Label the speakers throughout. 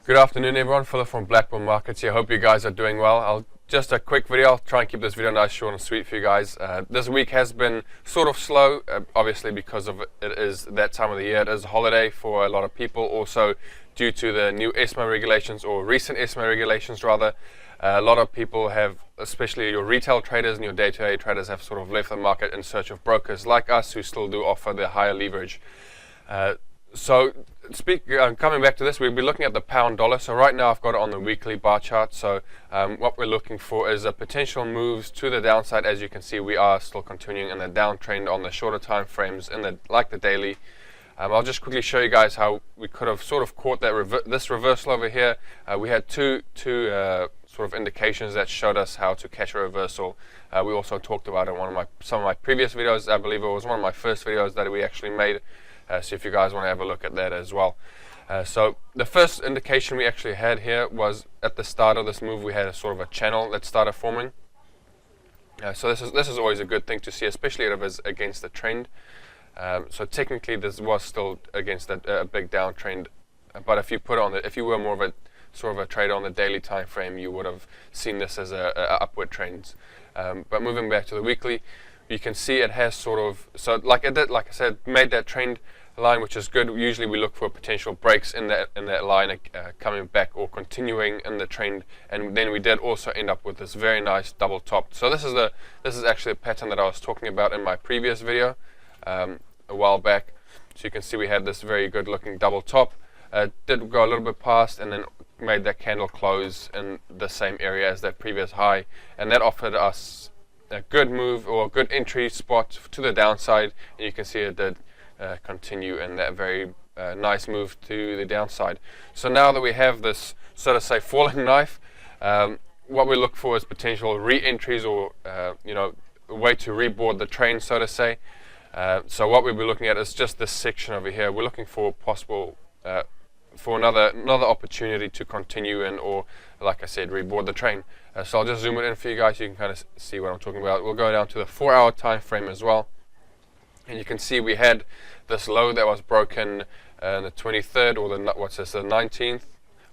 Speaker 1: Good afternoon everyone, Philip from Blackburn Markets here. Hope you guys are doing well. Just a quick video. I'll try and keep this video nice, short and sweet for you guys. This week has been sort of slow, obviously because of it is that time of the year. It is a holiday for a lot of people, also due to the new ESMA regulations, or recent ESMA regulations rather. A lot of people have, especially your retail traders and your day-to-day traders, have sort of left the market in search of brokers like us who still do offer the higher leverage. Coming back to this, we'll be looking at the pound dollar. So right now I've got it on the weekly bar chart. So what we're looking for is a potential moves to the downside. As you can see, we are still continuing in the downtrend on the shorter time frames, like the daily. I'll just quickly show you guys how we could have sort of caught that this reversal over here. We had two sort of indications that showed us how to catch a reversal. We also talked about it in some of my previous videos. I believe it was one of my first videos that we actually made. So if you guys want to have a look at that as well. So the first indication we actually had here was at the start of this move. We had a sort of a channel that started forming. So this is always a good thing to see, especially if it's against the trend. So technically this was still against a big downtrend, but if you were more of a sort of a trader on the daily time frame, you would have seen this as a upward trend. But moving back to the weekly, you can see it has sort of, like I said, made that trend line, which is good. Usually we look for potential breaks in that line, coming back or continuing in the trend, and then we did also end up with this very nice double top. So this is actually a pattern that I was talking about in my previous video a while back. So you can see we had this very good looking double top. Did go a little bit past and then made that candle close in the same area as that previous high, and that offered us a good move or a good entry spot to the downside, and you can see it did continue in that very nice move to the downside. So now that we have this, so to say, falling knife, what we look for is potential re-entries, or a way to reboard the train, so to say. So what we'll be looking at is just this section over here. We're looking for possible for another opportunity to continue in, or like I said, reboard the train. So I'll just zoom it in for you guys so you can kind of see what I'm talking about. We'll go down to the 4-hour time frame as well, and you can see we had this low that was broken the 23rd, or the 19th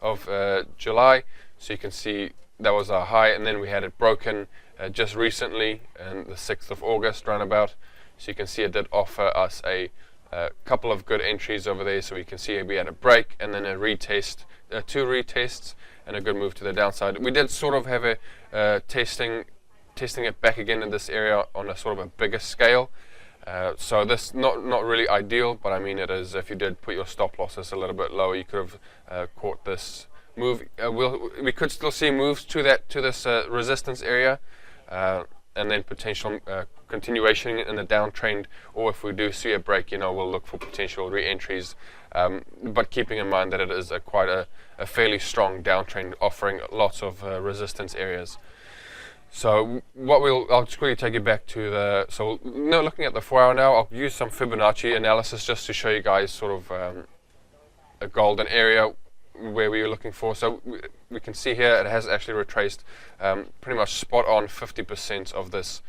Speaker 1: of July. So you can see that was our high, and then we had it broken just recently, and the 6th of August roundabout. So you can see it did offer us a couple of good entries over there. So we can see we had a break and then a retest, two retests, and a good move to the downside. We did sort of have a testing it back again in this area on a sort of a bigger scale. So this not really ideal, but I mean it is. If you did put your stop losses a little bit lower, you could have caught this move. We could still see moves to this resistance area, and then potential continuation in the downtrend, or if we do see a break, we'll look for potential re-entries, but keeping in mind that it is quite a fairly strong downtrend, offering lots of resistance areas. So I'll just quickly take you back to looking at the 4-hour now. I'll use some Fibonacci analysis just to show you guys sort of a golden area where we were looking for. So we can see here it has actually retraced pretty much spot on 50% of this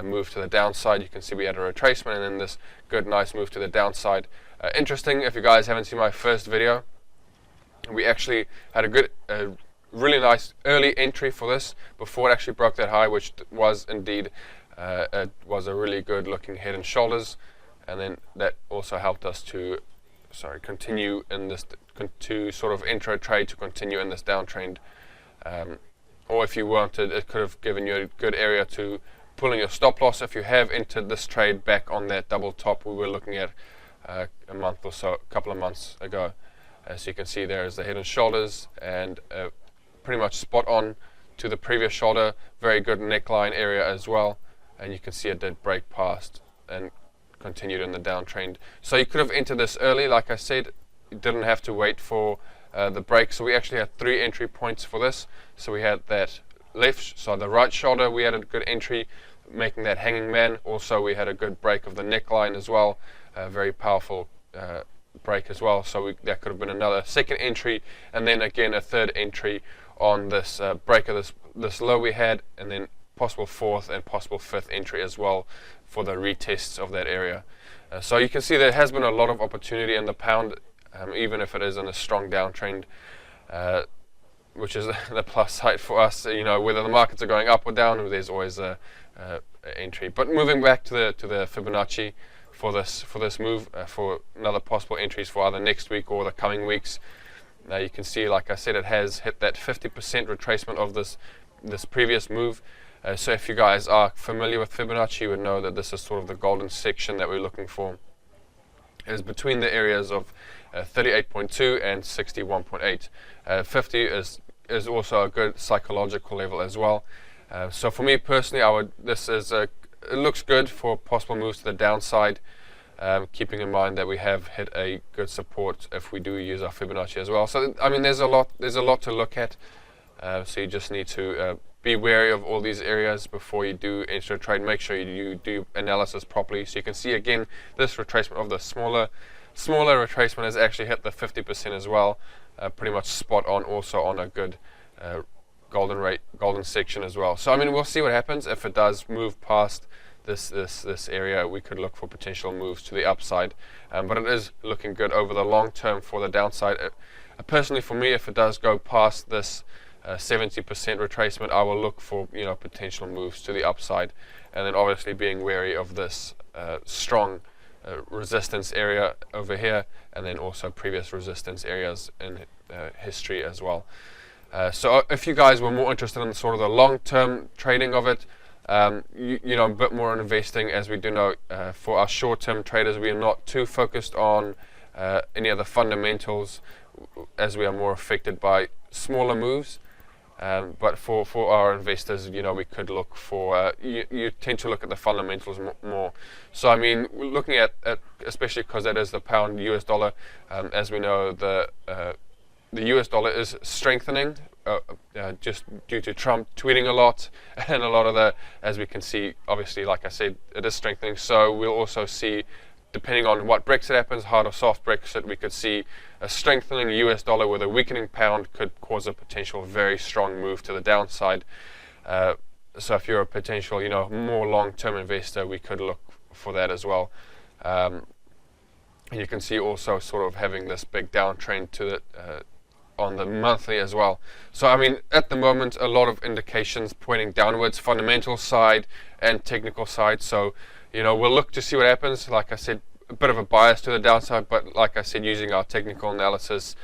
Speaker 1: move to the downside. You can see we had a retracement and then this good nice move to the downside. Interesting, if you guys haven't seen my first video, we actually had a good really nice early entry for this before it actually broke that high, which was indeed was a really good looking head and shoulders, and then that also helped us to continue in this, to sort of intro trade to continue in this downtrend. Or if you wanted, it could have given you a good area to pulling your stop loss if you have entered this trade back on that double top we were looking at a month or so, a couple of months ago. As you can see, there is the head and shoulders, and pretty much spot on to the previous shoulder. Very good neckline area as well, and you can see it did break past and continued in the downtrend. So you could have entered this early, like I said. You didn't have to wait for the break. So we actually had 3 entry points for this. So we had that the right shoulder, we had a good entry, making that hanging man. Also we had a good break of the neckline as well, very powerful break as well. So that could have been another second entry, and then again a third entry on this break of this low we had, and then possible 4th and possible 5th entry as well for the retests of that area. So you can see there has been a lot of opportunity in the pound, even if it is in a strong downtrend. which is the plus side for us. You know, whether the markets are going up or down, there's always a entry. But moving back to the Fibonacci for this move, for another possible entries for either next week or the coming weeks. You can see, like I said, it has hit that 50% retracement of this previous move. So if you guys are familiar with Fibonacci, you would know that this is sort of the golden section that we're looking for. It is between the areas of 38.2 and 61.8. 50 is also a good psychological level as well. So for me personally, it looks good for possible moves to the downside, keeping in mind that we have hit a good support if we do use our Fibonacci as well. So I mean, there's a lot to look at. So you just need to be wary of all these areas before you do enter a trade. Make sure you do analysis properly. So you can see again, this retracement of the smaller retracement has actually hit the 50% as well, pretty much spot on, also on a good golden section as well. So I mean, we'll see what happens. If it does move past this area, we could look for potential moves to the upside, but it is looking good over the long term for the downside. Personally, for me, if it does go past this 70% retracement, I will look for potential moves to the upside, and then obviously being wary of this strong resistance area over here, and then also previous resistance areas in history as well. So if you guys were more interested in sort of the long-term trading of it, a bit more on investing, as we do know, for our short-term traders, we are not too focused on any of the fundamentals, as we are more affected by smaller moves. But for our investors, we could look for, you tend to look at the fundamentals more. So I mean, we're looking at especially because that is the pound US dollar, as we know, the US dollar is strengthening just due to Trump tweeting a lot, and a lot of as we can see, obviously, like I said, it is strengthening. So we'll also see, depending on what Brexit happens, hard or soft Brexit, we could see a strengthening US dollar with a weakening pound could cause a potential very strong move to the downside. So if you're a potential, more long-term investor, we could look for that as well. And you can see also sort of having this big downtrend to the on the monthly as well. So I mean, at the moment, a lot of indications pointing downwards, fundamental side and technical side. So we'll look to see what happens. Like I said, a bit of a bias to the downside, but like I said, using our technical analysis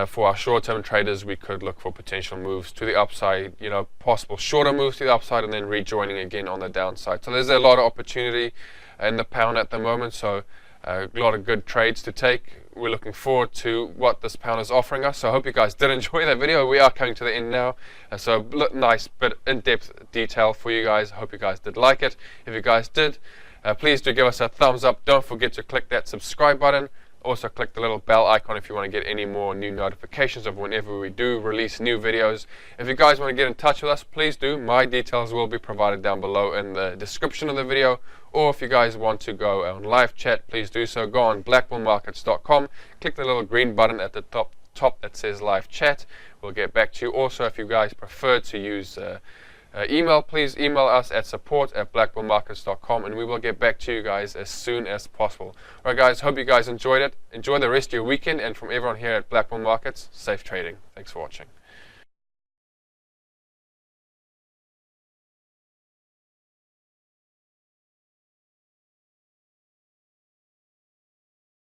Speaker 1: for our short-term traders, we could look for potential moves to the upside, possible shorter moves to the upside, and then rejoining again on the downside. So there's a lot of opportunity in the pound at the moment, so a lot of good trades to take. We're looking forward to what this pound is offering us. So I hope you guys did enjoy that video. We are coming to the end now, so a nice bit in-depth detail for you guys. I hope you guys did like it. If you guys did, please do give us a thumbs up. Don't forget to click that subscribe button. Also click the little bell icon if you want to get any more new notifications of whenever we do release new videos. If you guys want to get in touch with us, please do. My details will be provided down below in the description of the video. Or if you guys want to go on live chat, please do so. Go on blackbullmarkets.com, click the little green button at the top that says live chat. We'll get back to you. Also, if you guys prefer to use email, please email us at support@blackbullmarkets.com, and we will get back to you guys as soon as possible. Alright guys, hope you guys enjoyed it. Enjoy the rest of your weekend, and from everyone here at Black Bull Markets, safe trading. Thanks for watching.